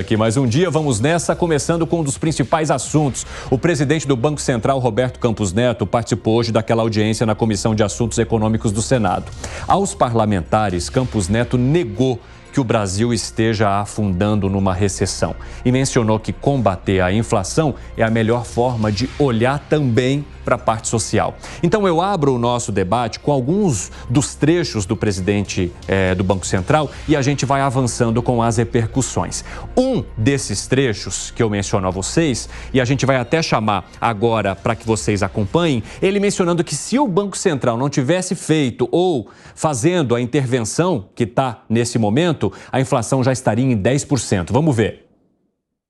Aqui mais um dia, vamos nessa, começando com um dos principais assuntos. O presidente do Banco Central, Roberto Campos Neto, participou hoje daquela audiência na Comissão de Assuntos Econômicos do Senado. Aos parlamentares, Campos Neto negou que o Brasil esteja afundando numa recessão e mencionou que combater a inflação é a melhor forma de olhar também para a parte social. Então eu abro o nosso debate com alguns dos trechos do presidente do Banco Central e a gente vai avançando com as repercussões. Um desses trechos que eu menciono a vocês, e a gente vai até chamar agora para que vocês acompanhem, ele mencionando que se o Banco Central não tivesse feito ou fazendo a intervenção que está nesse momento, a inflação já estaria em 10%. Vamos ver.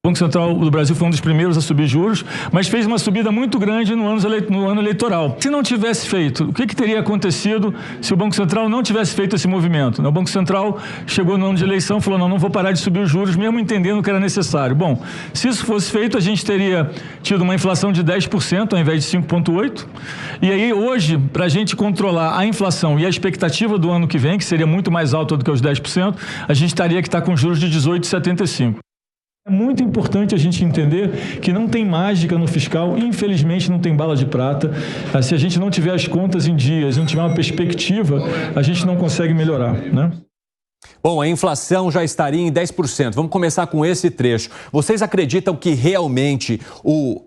O Banco Central do Brasil foi um dos primeiros a subir juros, mas fez uma subida muito grande no ano eleitoral. Se não tivesse feito, o que teria acontecido se o Banco Central não tivesse feito esse movimento? O Banco Central chegou no ano de eleição e falou, não vou parar de subir os juros, mesmo entendendo que era necessário. Bom, se isso fosse feito, a gente teria tido uma inflação de 10% ao invés de 5,8%. E aí, hoje, para a gente controlar a inflação e a expectativa do ano que vem, que seria muito mais alta do que os 10%, a gente teria que estar com juros de 18,75%. É muito importante a gente entender que não tem mágica no fiscal, infelizmente não tem bala de prata. Se a gente não tiver as contas em dias, não tiver uma perspectiva, a gente não consegue melhorar, né? Bom, a inflação já estaria em 10%. Vamos começar com esse trecho. Vocês acreditam que realmente o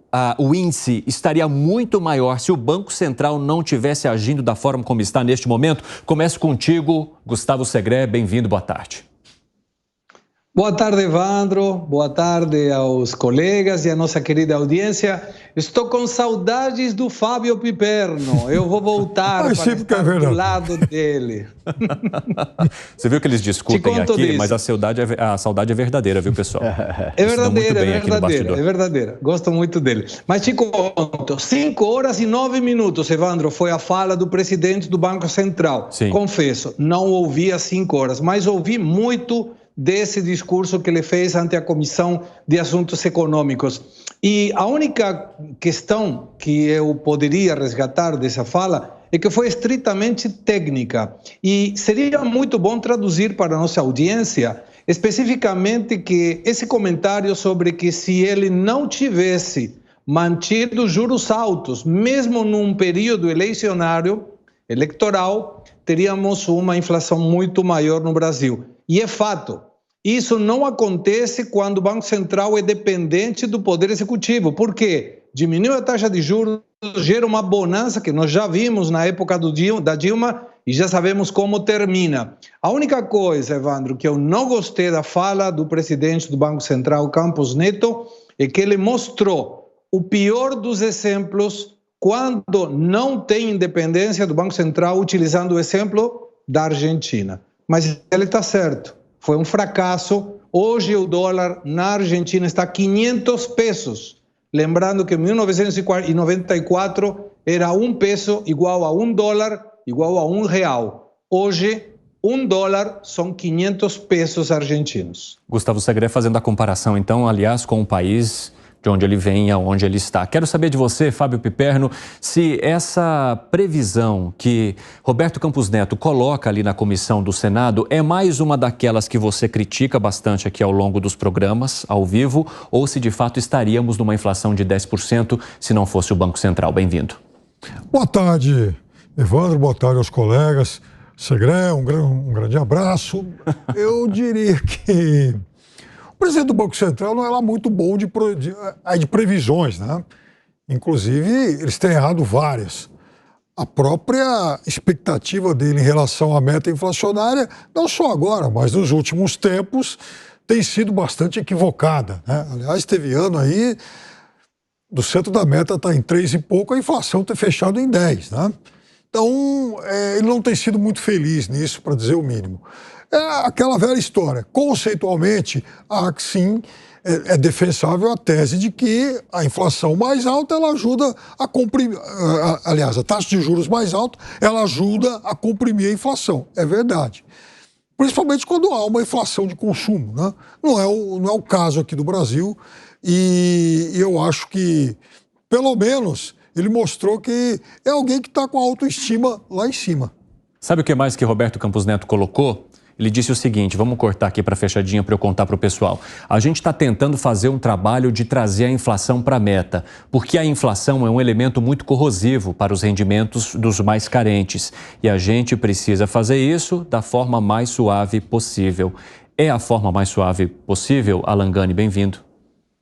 índice estaria muito maior se o Banco Central não tivesse agindo da forma como está neste momento? Começo contigo, Gustavo Segré. Bem-vindo, boa tarde. Boa tarde, Evandro. Boa tarde aos colegas e à nossa querida audiência. Estou com saudades do Fábio Piperno. Eu vou voltar para estar do lado dele. Você viu que eles discutem aqui, mas a saudade é verdadeira, viu, pessoal? É verdadeira, é verdadeira. Gosto muito dele. Mas te conto, 5 horas e 9 minutos, Evandro, foi a fala do presidente do Banco Central. Sim. Confesso, não ouvi as 5 horas, mas ouvi muito desse discurso que ele fez ante a Comissão de Assuntos Econômicos. E a única questão que eu poderia resgatar dessa fala é que foi estritamente técnica. E seria muito bom traduzir para a nossa audiência, especificamente, que esse comentário sobre que se ele não tivesse mantido juros altos, mesmo num período eleitoral, teríamos uma inflação muito maior no Brasil. E é fato, isso não acontece quando o Banco Central é dependente do Poder Executivo. Por quê? Diminui a taxa de juros, gera uma bonança que nós já vimos na época da Dilma e já sabemos como termina. A única coisa, Evandro, que eu não gostei da fala do presidente do Banco Central, Campos Neto, é que ele mostrou o pior dos exemplos quando não tem independência do Banco Central, utilizando o exemplo da Argentina. Mas ele está certo, foi um fracasso. Hoje o dólar na Argentina está a 500 pesos. Lembrando que em 1994 era um peso igual a $1, igual a R$1. Hoje, $1 são 500 pesos argentinos. Gustavo Segré fazendo a comparação, então, aliás, com o país de onde ele vem e aonde ele está. Quero saber de você, Fábio Piperno, se essa previsão que Roberto Campos Neto coloca ali na comissão do Senado é mais uma daquelas que você critica bastante aqui ao longo dos programas, ao vivo, ou se de fato estaríamos numa inflação de 10% se não fosse o Banco Central. Bem-vindo. Boa tarde, Evandro, boa tarde aos colegas. Segré, um grande abraço. Eu diria que o presidente do Banco Central não é lá muito bom de previsões, né? Inclusive, eles têm errado várias. A própria expectativa dele em relação à meta inflacionária, não só agora, mas nos últimos tempos, tem sido bastante equivocada, né? Aliás, teve ano aí, do centro da meta está em 3 e pouco, a inflação tem fechado em 10, né? Então, ele não tem sido muito feliz nisso, para dizer o mínimo. É aquela velha história. Conceitualmente, sim, é defensável a tese de que a inflação mais alta, ela ajuda a comprimir, aliás, a taxa de juros mais alta, ela ajuda a comprimir a inflação. É verdade. Principalmente quando há uma inflação de consumo, né? Não é o caso aqui do Brasil, e eu acho que, pelo menos, ele mostrou que é alguém que está com a autoestima lá em cima. Sabe o que mais que Roberto Campos Neto colocou? Ele disse o seguinte, vamos cortar aqui para fechadinha para eu contar para o pessoal. A gente está tentando fazer um trabalho de trazer a inflação para a meta, porque a inflação é um elemento muito corrosivo para os rendimentos dos mais carentes. E a gente precisa fazer isso da forma mais suave possível. É a forma mais suave possível? Alan Gani, bem-vindo.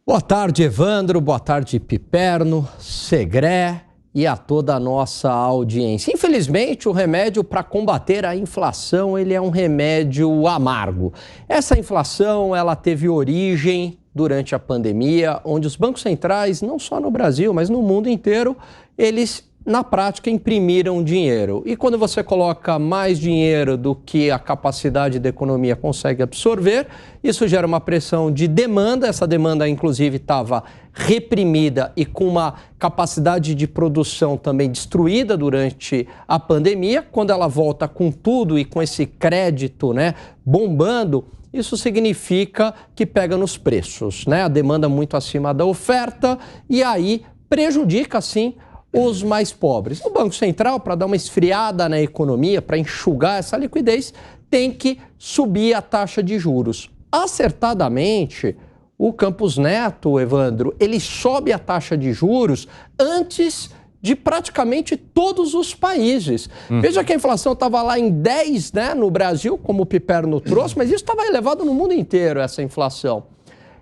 Boa tarde, Evandro. Boa tarde, Piperno, Segré e a toda a nossa audiência. Infelizmente, o remédio para combater a inflação, ele é um remédio amargo. Essa inflação, ela teve origem durante a pandemia, onde os bancos centrais, não só no Brasil, mas no mundo inteiro, eles, na prática, imprimiram dinheiro. E quando você coloca mais dinheiro do que a capacidade da economia consegue absorver, isso gera uma pressão de demanda. Essa demanda, inclusive, estava reprimida e com uma capacidade de produção também destruída durante a pandemia. Quando ela volta com tudo e com esse crédito, né, bombando, isso significa que pega nos preços, né? A demanda muito acima da oferta e aí prejudica, sim, os mais pobres. O Banco Central, para dar uma esfriada na economia, para enxugar essa liquidez, tem que subir a taxa de juros. Acertadamente, o Campos Neto, Evandro, ele sobe a taxa de juros antes de praticamente todos os países. Veja que a inflação estava lá em 10, né, no Brasil, como o Piperno trouxe, mas isso estava elevado no mundo inteiro, essa inflação.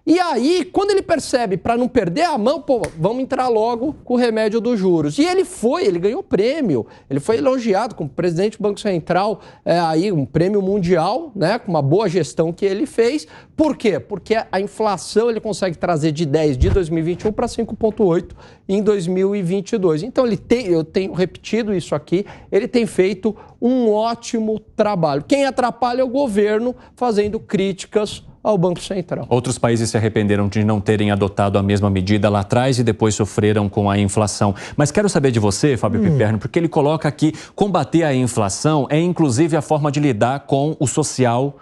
E aí, quando ele percebe, para não perder a mão, pô, vamos entrar logo com o remédio dos juros. E ele ganhou prêmio, ele foi elogiado como presidente do Banco Central, aí um prêmio mundial, né, com uma boa gestão que ele fez. Por quê? Porque a inflação ele consegue trazer de 10 de 2021 para 5,8 em 2022. Então, eu tenho repetido isso aqui, ele tem feito um ótimo trabalho. Quem atrapalha é o governo fazendo críticas ao Banco Central. Outros países se arrependeram de não terem adotado a mesma medida lá atrás e depois sofreram com a inflação. Mas quero saber de você, Fábio Piperno, porque ele coloca que combater a inflação é inclusive a forma de lidar com o social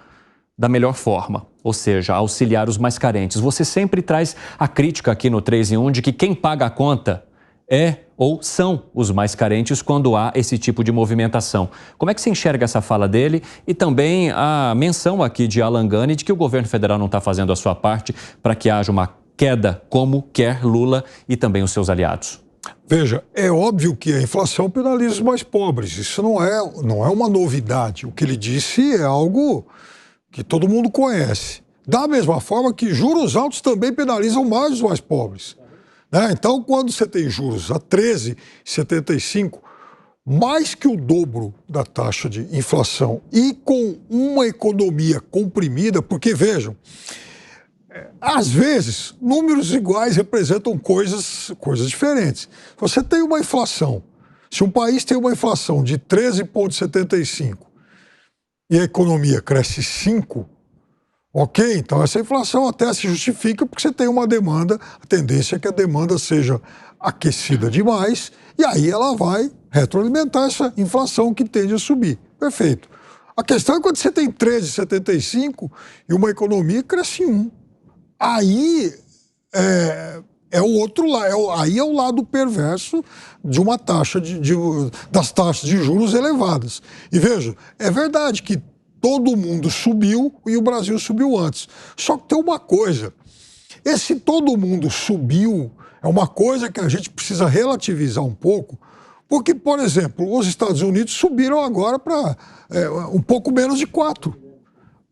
da melhor forma, ou seja, auxiliar os mais carentes. Você sempre traz a crítica aqui no 3 em 1 de que quem paga a conta é ou são os mais carentes quando há esse tipo de movimentação. Como é que se enxerga essa fala dele e também a menção aqui de Alan Gani de que o governo federal não está fazendo a sua parte para que haja uma queda como quer Lula e também os seus aliados? Veja, é óbvio que a inflação penaliza os mais pobres. Isso não é uma novidade. O que ele disse é algo que todo mundo conhece. Da mesma forma que juros altos também penalizam mais os mais pobres. Então, quando você tem juros a 13,75, mais que o dobro da taxa de inflação e com uma economia comprimida, porque vejam, às vezes, números iguais representam coisas diferentes. Você tem uma inflação, se um país tem uma inflação de 13,75 e a economia cresce 5%, ok, então essa inflação até se justifica porque você tem uma demanda, a tendência é que a demanda seja aquecida demais e aí ela vai retroalimentar essa inflação que tende a subir. Perfeito. A questão é quando você tem 13,75 e uma economia cresce 1%. Aí é o outro lado, aí é o lado perverso de uma taxa das taxas de juros elevadas. E veja, é verdade que todo mundo subiu e o Brasil subiu antes. Só que tem uma coisa, esse todo mundo subiu é uma coisa que a gente precisa relativizar um pouco, porque, por exemplo, os Estados Unidos subiram agora para um pouco menos de 4%.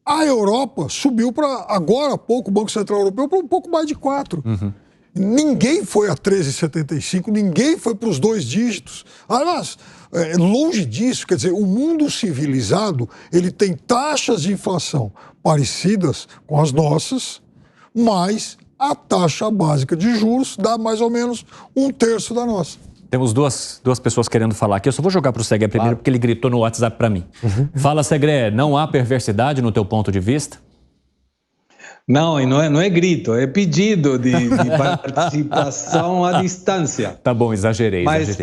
A Europa subiu para, agora há pouco, o Banco Central Europeu, para um pouco mais de 4%. Ninguém foi a 13,75, ninguém foi para os 2 dígitos. Aliás, longe disso, quer dizer, o mundo civilizado, ele tem taxas de inflação parecidas com as nossas, mas a taxa básica de juros dá mais ou menos 1/3 da nossa. Temos duas pessoas querendo falar aqui. Eu só vou jogar para o Segré primeiro, porque ele gritou no WhatsApp para mim. Fala, Segré, não há perversidade no teu ponto de vista? Não, e não é grito, é pedido de participação à distância. Tá bom, exagerei. Mas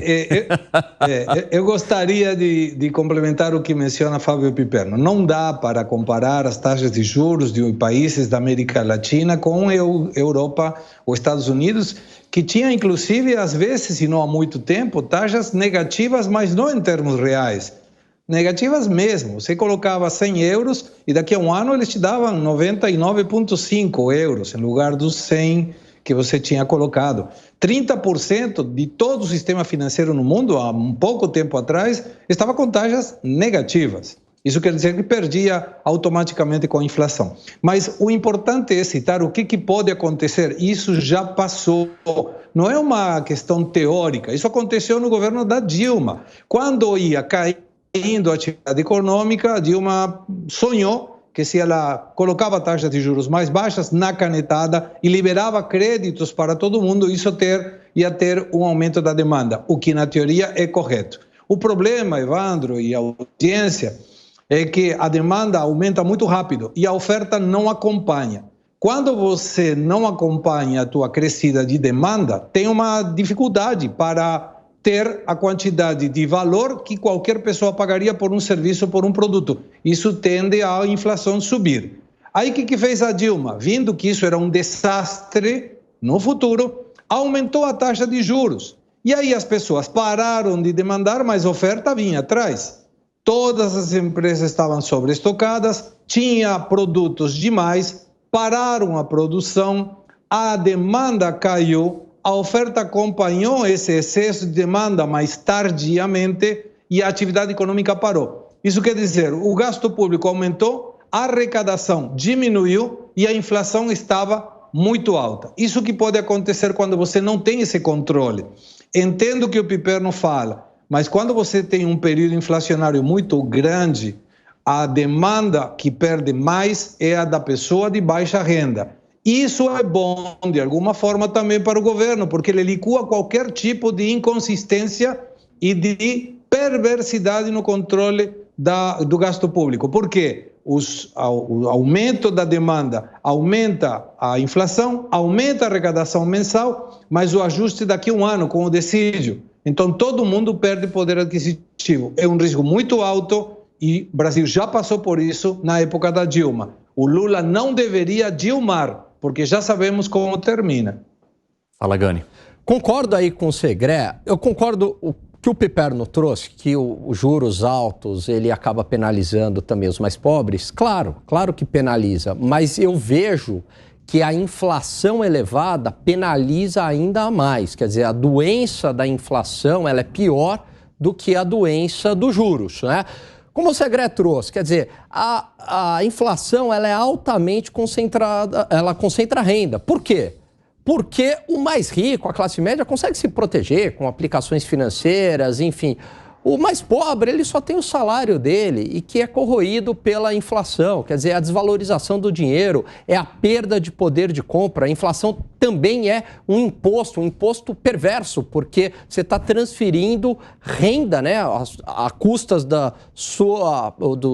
eu gostaria de complementar o que menciona Fábio Piperno. Não dá para comparar as taxas de juros de países da América Latina com a Europa ou Estados Unidos, que tinha inclusive, às vezes, e não há muito tempo, taxas negativas, mas não em termos reais. negativas mesmo. Você colocava 100 euros e daqui a um ano eles te davam 99,5 euros em lugar dos 100 que você tinha colocado. 30% de todo o sistema financeiro no mundo, há um pouco tempo atrás, estava com taxas negativas. Isso quer dizer que perdia automaticamente com a inflação. Mas o importante é citar o que pode acontecer. Isso já passou. Não é uma questão teórica. Isso aconteceu no governo da Dilma. Quando ia caindo a atividade econômica, a Dilma sonhou que se ela colocava taxas de juros mais baixas na canetada e liberava créditos para todo mundo, isso ia ter um aumento da demanda, o que na teoria é correto. O problema, Evandro e a audiência, é que a demanda aumenta muito rápido e a oferta não acompanha. Quando você não acompanha a tua crescida de demanda, tem uma dificuldade para ter a quantidade de valor que qualquer pessoa pagaria por um serviço, por um produto. Isso tende a inflação subir. Aí o que fez a Dilma? Vindo que isso era um desastre no futuro, aumentou a taxa de juros. E aí as pessoas pararam de demandar, mas a oferta vinha atrás. Todas as empresas estavam sobreestocadas, tinha produtos demais, pararam a produção, a demanda caiu, a oferta acompanhou esse excesso de demanda mais tardiamente e a atividade econômica parou. Isso quer dizer, o gasto público aumentou, a arrecadação diminuiu e a inflação estava muito alta. Isso que pode acontecer quando você não tem esse controle. Entendo o que o Piperno fala, mas quando você tem um período inflacionário muito grande, a demanda que perde mais é a da pessoa de baixa renda. Isso é bom, de alguma forma, também para o governo, porque ele licua qualquer tipo de inconsistência e de perversidade no controle do gasto público. Por quê? O aumento da demanda aumenta a inflação, aumenta a arrecadação mensal, mas o ajuste daqui a um ano com o dissídio. Então, todo mundo perde poder adquisitivo. É um risco muito alto e o Brasil já passou por isso na época da Dilma. O Lula não deveria dilmar, porque já sabemos como termina. Fala, Gani. Concordo aí com o Segré. Eu concordo o que o Piperno trouxe, que os juros altos, ele acaba penalizando também os mais pobres. Claro que penaliza, mas eu vejo que a inflação elevada penaliza ainda mais. Quer dizer, a doença da inflação, ela é pior do que a doença dos juros, né? Como o Segré trouxe, quer dizer, a inflação ela é altamente concentrada, ela concentra renda. Por quê? Porque o mais rico, a classe média, consegue se proteger com aplicações financeiras, enfim. O mais pobre, ele só tem o salário dele e que é corroído pela inflação. Quer dizer, a desvalorização do dinheiro é a perda de poder de compra. A inflação também é um imposto perverso, porque você está transferindo renda, né, a custas do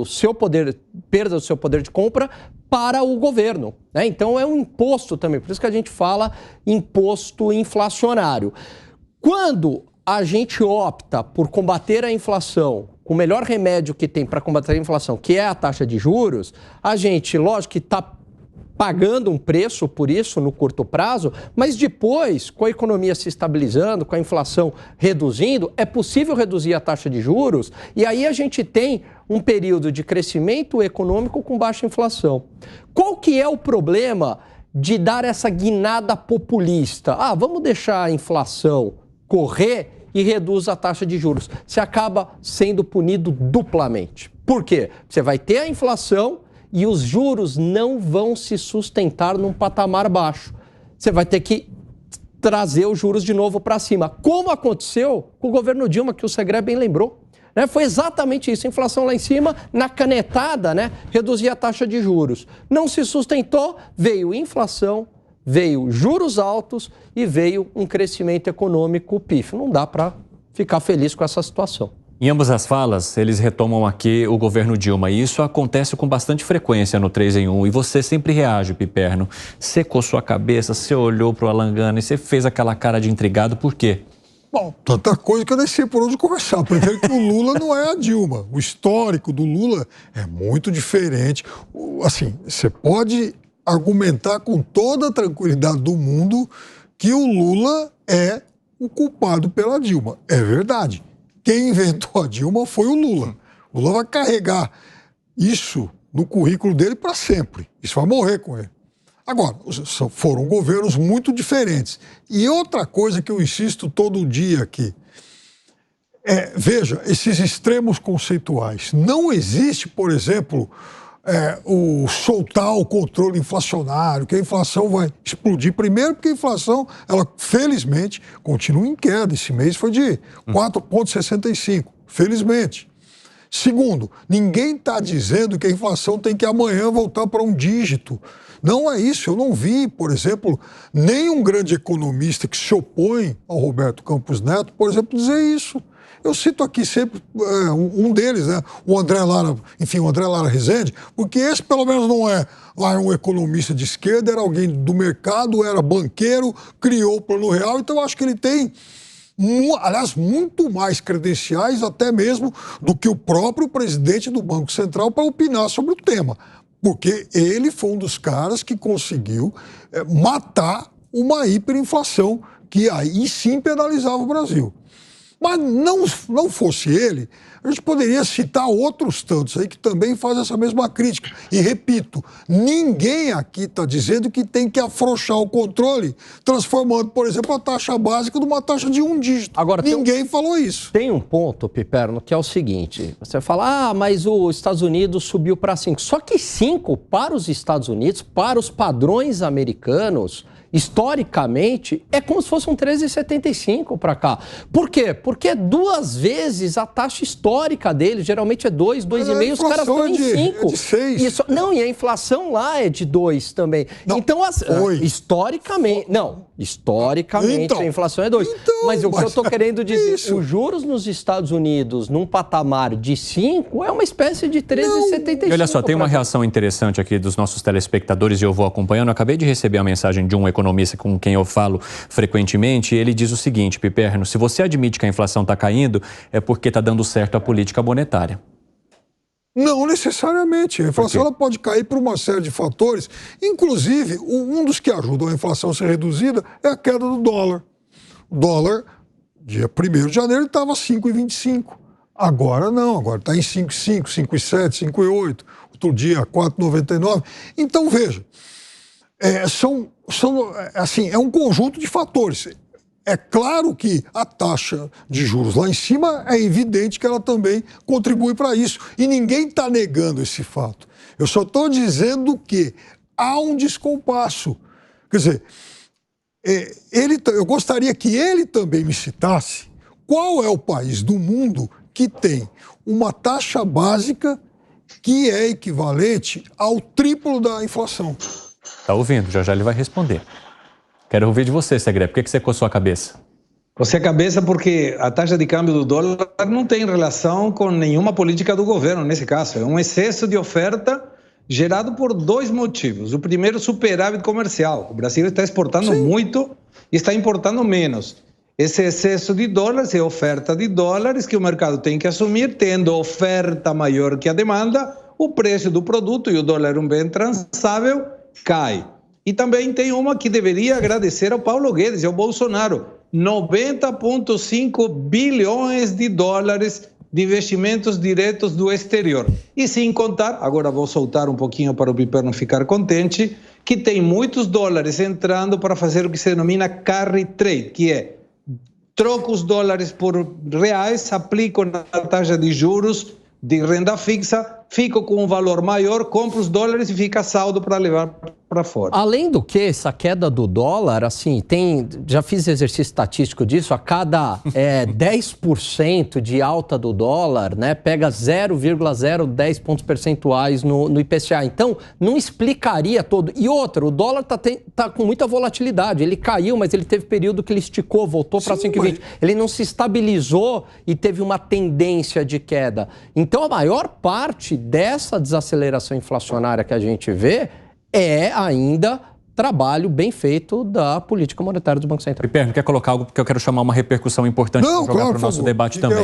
seu poder, perda do seu poder de compra para o governo, né? Então é um imposto também, por isso que a gente fala imposto inflacionário. Quando a gente opta por combater a inflação, com o melhor remédio que tem para combater a inflação, que é a taxa de juros, a gente, lógico que está pagando um preço por isso no curto prazo, mas depois, com a economia se estabilizando, com a inflação reduzindo, é possível reduzir a taxa de juros e aí a gente tem um período de crescimento econômico com baixa inflação. Qual que é o problema de dar essa guinada populista? Vamos deixar a inflação correr e reduz a taxa de juros. Você acaba sendo punido duplamente. Por quê? Você vai ter a inflação e os juros não vão se sustentar num patamar baixo. Você vai ter que trazer os juros de novo para cima. Como aconteceu com o governo Dilma, que o Segré bem lembrou. Né? Foi exatamente isso. A inflação lá em cima, na canetada, né? Reduzia a taxa de juros. Não se sustentou, veio inflação, veio juros altos e veio um crescimento econômico pífio. Não dá para ficar feliz com essa situação. Em ambas as falas, eles retomam aqui o governo Dilma. E isso acontece com bastante frequência no 3 em 1. E você sempre reage, Piperno. Secou sua cabeça, você olhou para o Alan Gani, você fez aquela cara de intrigado. Por quê? Bom, tanta coisa que eu nem sei por onde começar. Primeiro que o Lula não é a Dilma. O histórico do Lula é muito diferente. Assim, você pode argumentar com toda a tranquilidade do mundo que o Lula é o culpado pela Dilma. É verdade. Quem inventou a Dilma foi o Lula. O Lula vai carregar isso no currículo dele para sempre. Isso vai morrer com ele. Agora, foram governos muito diferentes. E outra coisa que eu insisto todo dia aqui, veja, esses extremos conceituais. Não existe, por exemplo, o soltar o controle inflacionário, que a inflação vai explodir. Primeiro porque a inflação, ela felizmente, continua em queda. Esse mês foi de 4,65, felizmente. Segundo, ninguém está dizendo que a inflação tem que amanhã voltar para um dígito. Não é isso. Eu não vi, por exemplo, nenhum grande economista que se opõe ao Roberto Campos Neto, por exemplo, dizer isso. Eu cito aqui sempre um deles, né? O André Lara Rezende, porque esse pelo menos não é lá um economista de esquerda, era alguém do mercado, era banqueiro, criou o Plano Real, então eu acho que ele tem, aliás, muito mais credenciais até mesmo do que o próprio presidente do Banco Central para opinar sobre o tema, porque ele foi um dos caras que conseguiu matar uma hiperinflação que aí sim penalizava o Brasil. Mas não fosse ele, a gente poderia citar outros tantos aí que também fazem essa mesma crítica. E repito, ninguém aqui está dizendo que tem que afrouxar o controle, transformando, por exemplo, a taxa básica numa taxa de um dígito. Agora, ninguém falou isso. Tem um ponto, Piperno, que é o seguinte. Você fala, mas os Estados Unidos subiu para 5. Só que 5 para os Estados Unidos, para os padrões americanos, historicamente, é como se fosse um 13,75 para cá. Por quê? Porque é 2 vezes a taxa histórica deles. Geralmente é 2, 2,5, os caras estão em 5. É de 6. E a inflação lá é de 2 também. Não, então, historicamente... Historicamente, a inflação é 2. Mas o que eu estou querendo dizer, os juros nos Estados Unidos, num patamar de 5, é uma espécie de 13,75. E olha só, tem uma reação interessante aqui dos nossos telespectadores e eu vou acompanhando. Eu acabei de receber a mensagem de um economista com quem eu falo frequentemente, e ele diz o seguinte: Piperno, se você admite que a inflação está caindo, é porque está dando certo a política monetária. Não necessariamente. A inflação ela pode cair por uma série de fatores. Inclusive, um dos que ajudam a inflação a ser reduzida é a queda do dólar. O dólar, dia 1º de janeiro, estava 5,25. Agora não, agora está em 5,5, 5,7, 5,8. Outro dia, 4,99. Então, veja, é um conjunto de fatores. É claro que a taxa de juros lá em cima é evidente que ela também contribui para isso. E ninguém está negando esse fato. Eu só estou dizendo que há um descompasso. Quer dizer, eu gostaria que ele também me citasse qual é o país do mundo que tem uma taxa básica que é equivalente ao triplo da inflação. Está ouvindo? Já ele vai responder. Quero ouvir de você, Segré. Por que você coçou a cabeça? Coçei a cabeça porque a taxa de câmbio do dólar não tem relação com nenhuma política do governo, nesse caso. É um excesso de oferta gerado por 2 motivos. O primeiro, superávit comercial. O Brasil está exportando muito e está importando menos. Esse excesso de dólares é oferta de dólares que o mercado tem que assumir, tendo oferta maior que a demanda, o preço do produto, e o dólar é um bem transável, cai. E também tem uma que deveria agradecer ao Paulo Guedes e ao Bolsonaro. 90,5 bilhões de dólares de investimentos diretos do exterior. E sem contar, agora vou soltar um pouquinho para o Piperno ficar contente, que tem muitos dólares entrando para fazer o que se denomina carry trade, que é troco os dólares por reais, aplico na taxa de juros de renda fixa, fico com um valor maior, compro os dólares e fica saldo para levar para fora. Além do que, essa queda do dólar, assim, já fiz exercício estatístico disso, a cada 10% de alta do dólar, né, pega 0,010 pontos percentuais no IPCA. Então, não explicaria todo. E outra, o dólar tá com muita volatilidade. Ele caiu, mas ele teve período que ele esticou, voltou para 5,20. Ele não se estabilizou e teve uma tendência de queda. Então, a maior parte dessa desaceleração inflacionária que a gente vê é ainda trabalho bem feito da política monetária do Banco Central. Piperno, quer colocar algo porque eu quero chamar uma repercussão importante para o nosso debate também.